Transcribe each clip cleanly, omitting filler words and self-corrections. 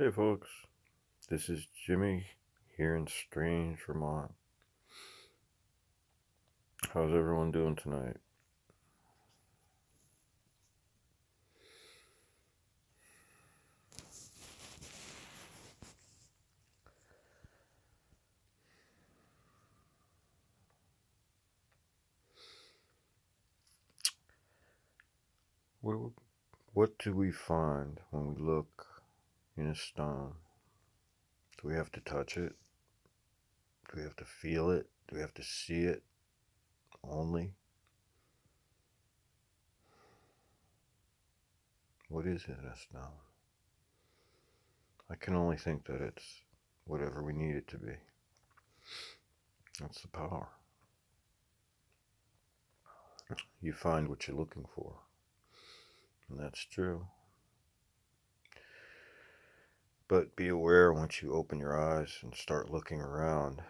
Hey folks, this is Jimmy here in Strange, Vermont. How's everyone doing tonight? What, what do we find when we look in a stone? Do we have to touch it? Do we have to feel it? Do we have to see it only? What is it in a stone? I can only think that it's whatever we need it to be. That's the power. You find what you're looking for, and that's true. But be aware once you open your eyes and start looking around,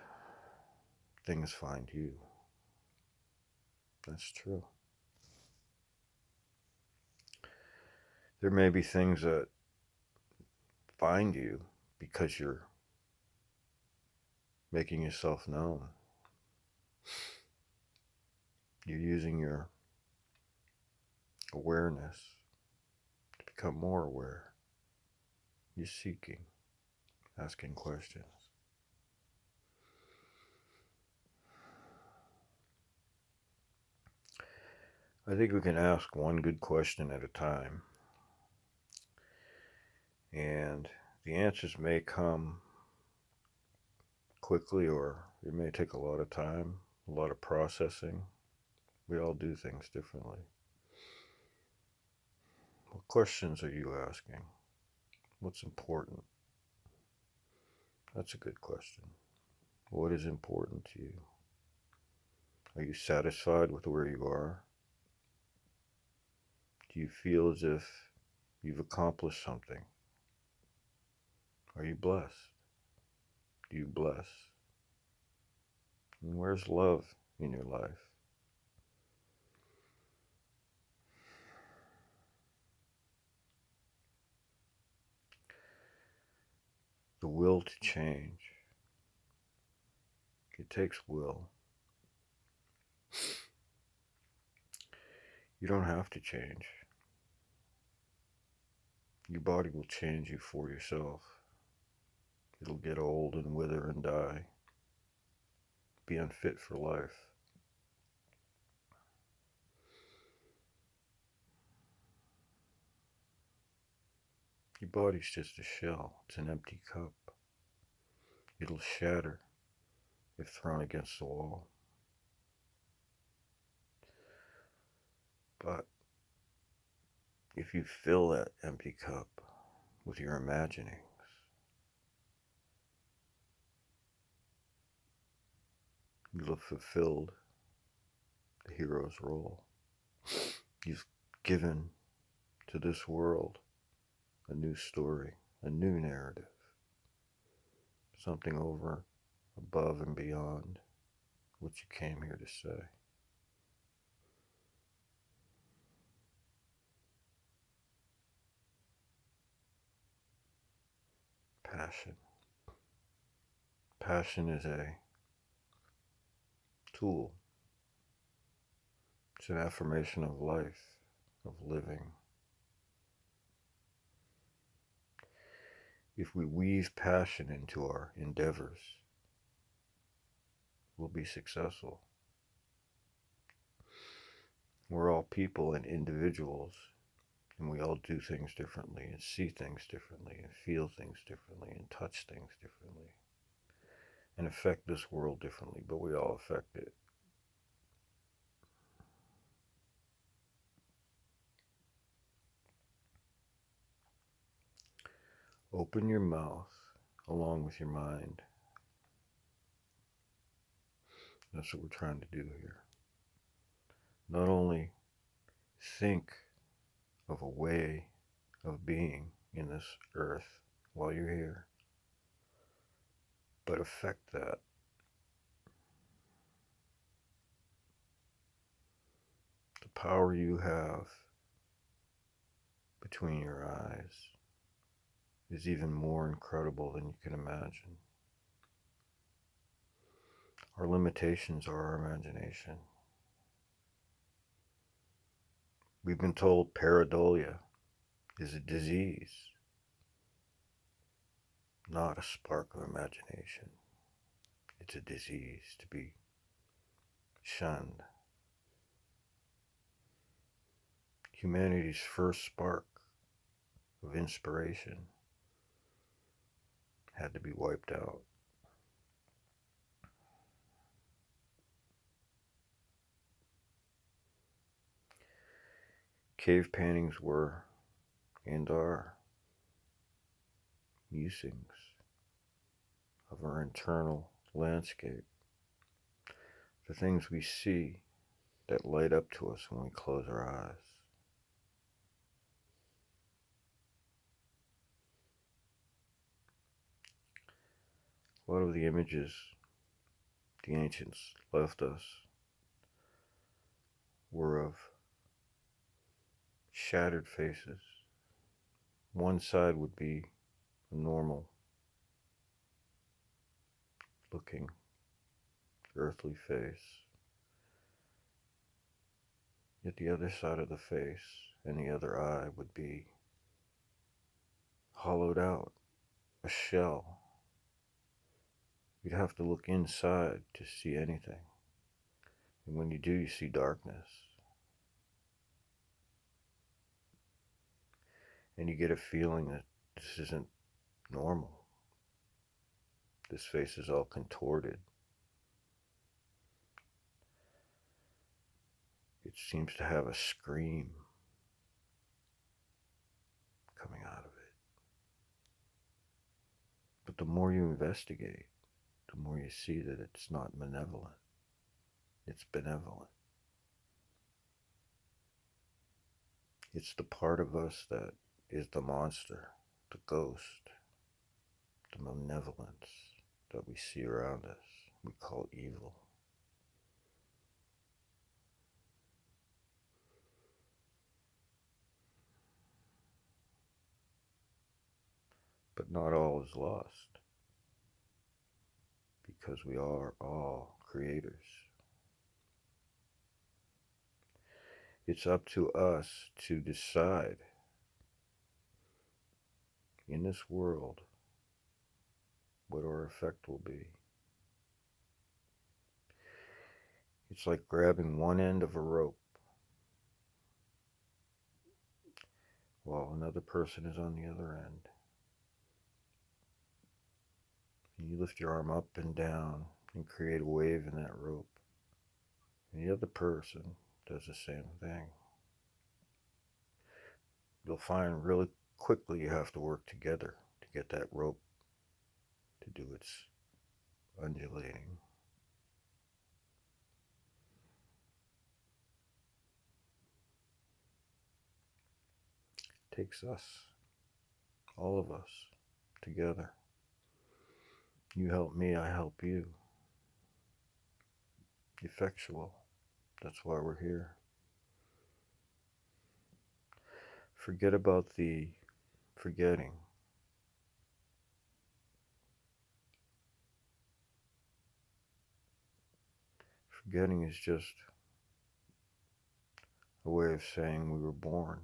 things find you. That's true. There may be things that find you because you're making yourself known. You're using your awareness to become more aware. You're seeking, asking questions. I think we can ask one good question at a time, and the answers may come quickly or it may take a lot of time, a lot of processing. We all do things differently. What questions are you asking? What's important? That's a good question. What is important to you? Are you satisfied with where you are? Do you feel as if you've accomplished something? Are you blessed? Do you bless? And where's love in your life? The will to change. It takes will. You don't have to change. Your body will change you for yourself. It'll get old and wither and die. Be unfit for life. Your body's just a shell. It's an empty cup. It'll shatter if thrown against the wall. But if you fill that empty cup with your imaginings, you'll have fulfilled the hero's role. You've given to this world a new story, a new narrative, something over, above, and beyond what you came here to say. Passion. Passion is a tool. It's an affirmation of life, of living. If we weave passion into our endeavors, we'll be successful. We're all people and individuals, and we all do things differently, and see things differently, and feel things differently, and touch things differently, and affect this world differently, but we all affect it. Open your mouth along with your mind. That's what we're trying to do here. Not only think of a way of being in this earth while you're here, but affect that. The power you have between your eyes is even more incredible than you can imagine. Our limitations are our imagination. We've been told pareidolia is a disease, not a spark of imagination. It's a disease to be shunned. Humanity's first spark of inspiration had to be wiped out. Cave paintings were and are musings of our internal landscape, the things we see that light up to us when we close our eyes. A lot of the images the ancients left us were of shattered faces. One side would be a normal looking earthly face, yet the other side of the face and the other eye would be hollowed out, a shell. You'd have to look inside to see anything, and when you do, you see darkness. And you get a feeling that this isn't normal. This face is all contorted. It seems to have a scream coming out of it. But the more you investigate, the more you see that it's not malevolent. It's benevolent. It's the part of us that is the monster, the ghost, the malevolence that we see around us. We call evil. But not all is lost, because we are all creators. It's up to us to decide in this world what our effect will be. It's like grabbing one end of a rope while another person is on the other end. And you lift your arm up and down and create a wave in that rope. And the other person does the same thing. You'll find really quickly you have to work together to get that rope to do its undulating. It takes us, all of us, together. You help me, I help you. Effectual. That's why we're here. Forget about the forgetting. Forgetting is just a way of saying we were born.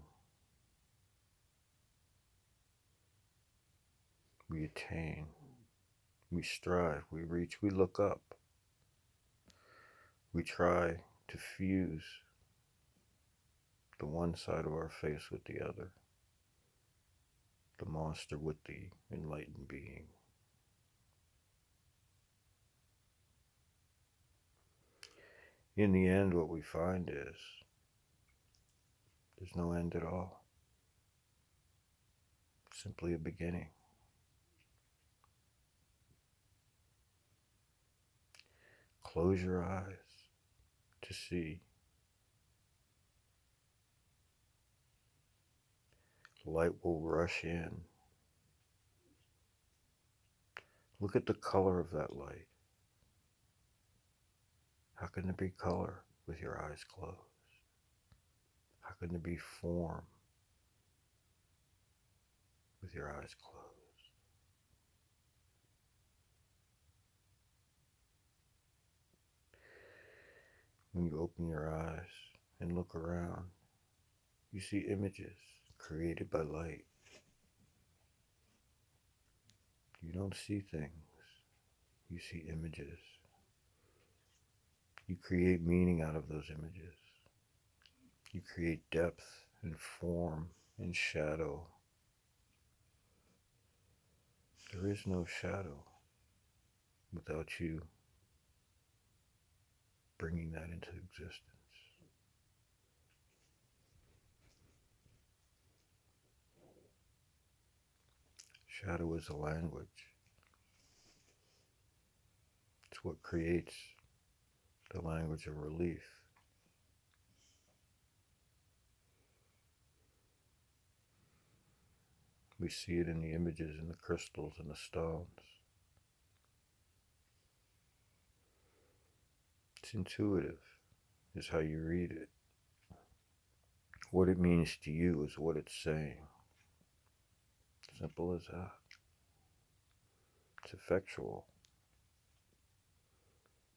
We attain. We strive. We reach. We look up. We try to fuse the one side of our face with the other. The monster with the enlightened being. In the end, what we find is there's no end at all. Simply a beginning. Close your eyes to see. Light will rush in. Look at the color of that light. How can there be color with your eyes closed? How can there be form with your eyes closed? When you open your eyes and look around, you see images created by light. You don't see things, you see images. You create meaning out of those images. You create depth and form and shadow. There is no shadow without you bringing that into existence. Shadow is a language. It's what creates the language of relief. We see it in the images in the crystals and the stones. It's intuitive, is how you read it. What it means to you is what it's saying. Simple as that. It's effectual.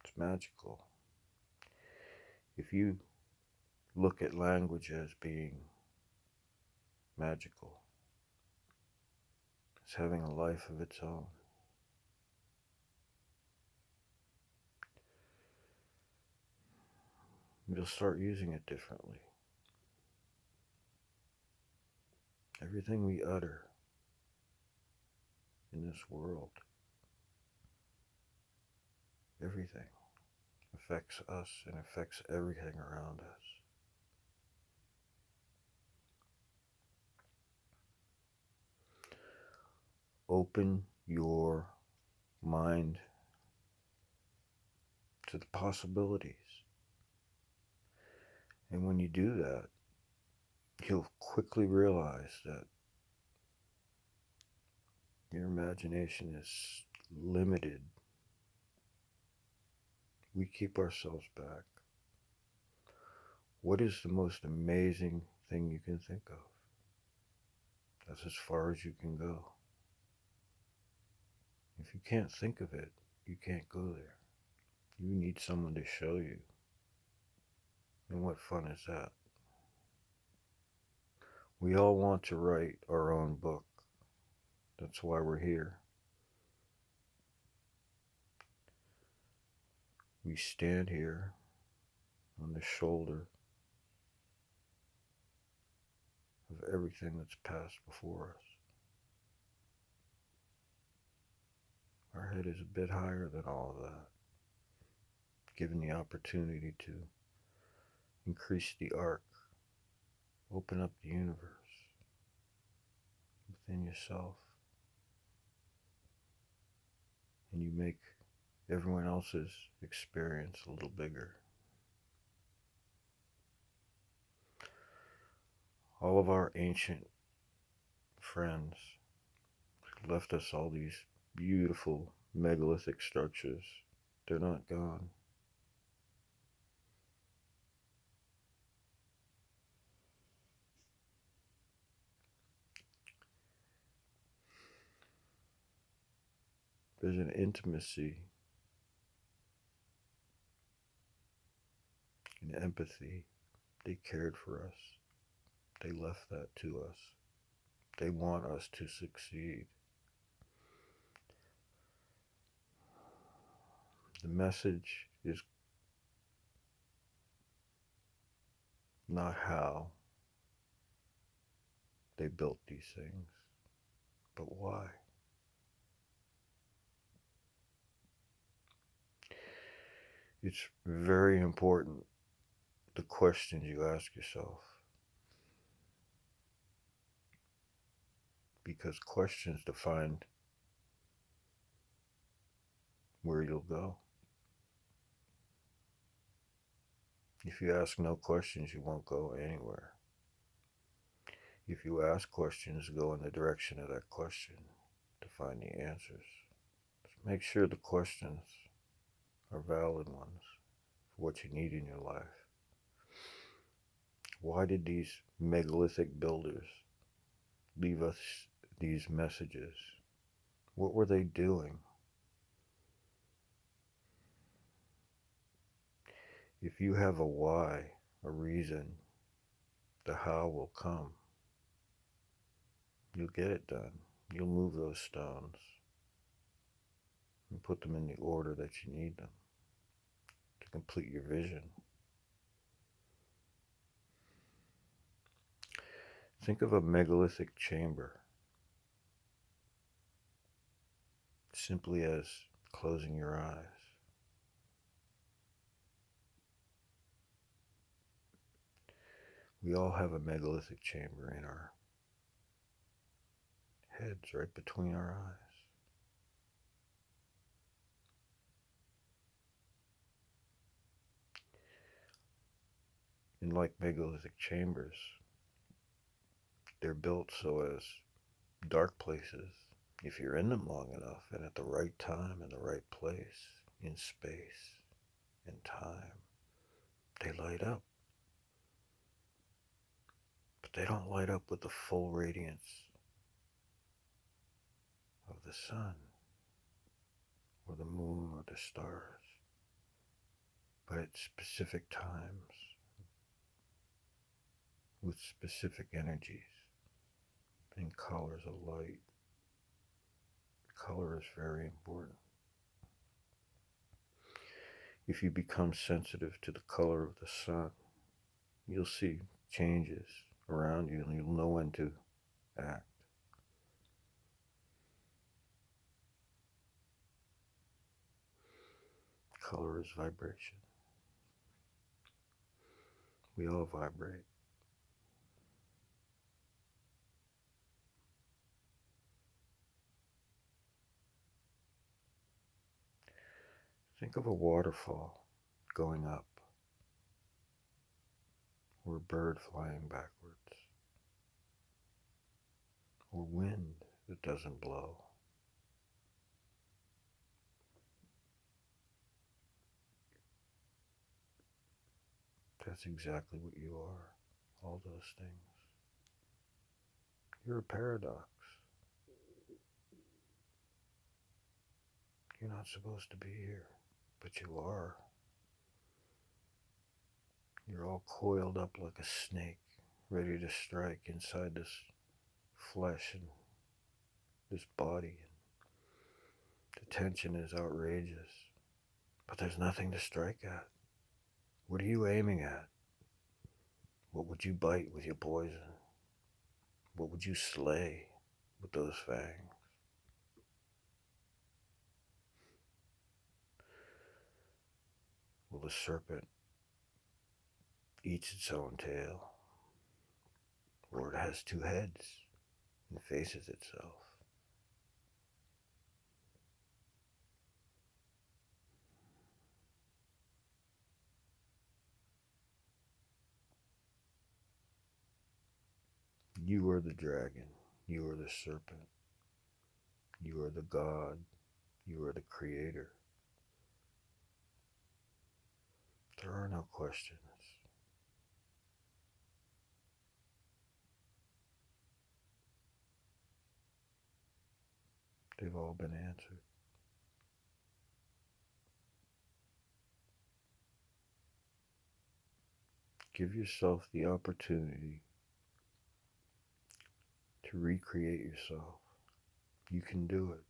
It's magical. If you look at language as being magical, it's having a life of its own. You'll start using it differently. Everything we utter in this world, everything affects us and affects everything around us. Open your mind to the possibilities. And when you do that, you'll quickly realize that your imagination is limited. We keep ourselves back. What is the most amazing thing you can think of? That's as far as you can go. If you can't think of it, you can't go there. You need someone to show you. And what fun is that? We all want to write our own book. That's why we're here. We stand here on the shoulder of everything that's passed before us. Our head is a bit higher than all of that, given the opportunity to increase the arc, open up the universe within yourself, and you make everyone else's experience a little bigger. All of our ancient friends left us all these beautiful megalithic structures. They're not gone. There's an intimacy, an empathy. They cared for us. They left that to us. They want us to succeed. The message is not how they built these things, but why. It's very important, the questions you ask yourself, because questions define where you'll go. If you ask no questions, you won't go anywhere. If you ask questions, go in the direction of that question to find the answers. Make sure the questions are valid ones for what you need in your life. Why did these megalithic builders leave us these messages? What were they doing? If you have a why, a reason, the how will come. You'll get it done. You'll move those stones and put them in the order that you need them to complete your vision. Think of a megalithic chamber simply as closing your eyes. We all have a megalithic chamber in our heads, right between our eyes. And like megalithic chambers, they're built so as dark places, if you're in them long enough and at the right time and the right place, in space and time, they light up. But they don't light up with the full radiance of the sun or the moon or the stars, but at specific times with specific energies and colors of light. Color is very important. If you become sensitive to the color of the sun, you'll see changes around you and you'll know when to act. Color is vibration. We all vibrate. Think of a waterfall going up, or a bird flying backwards, or wind that doesn't blow. That's exactly what you are, all those things. You're a paradox. You're not supposed to be here, but you are. You're all coiled up like a snake, ready to strike inside this flesh and this body. The tension is outrageous, but there's nothing to strike at. What are you aiming at? What would you bite with your poison? What would you slay with those fangs? Well, the serpent eats its own tail, or it has two heads and faces itself. You are the dragon. You are the serpent. You are the God. You are the creator. There are no questions. They've all been answered. Give yourself the opportunity to recreate yourself. You can do it.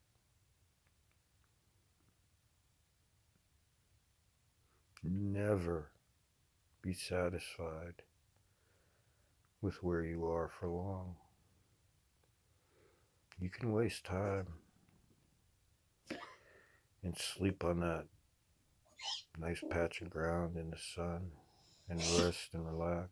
Never be satisfied with where you are for long. You can waste time and sleep on that nice patch of ground in the sun and rest and relax.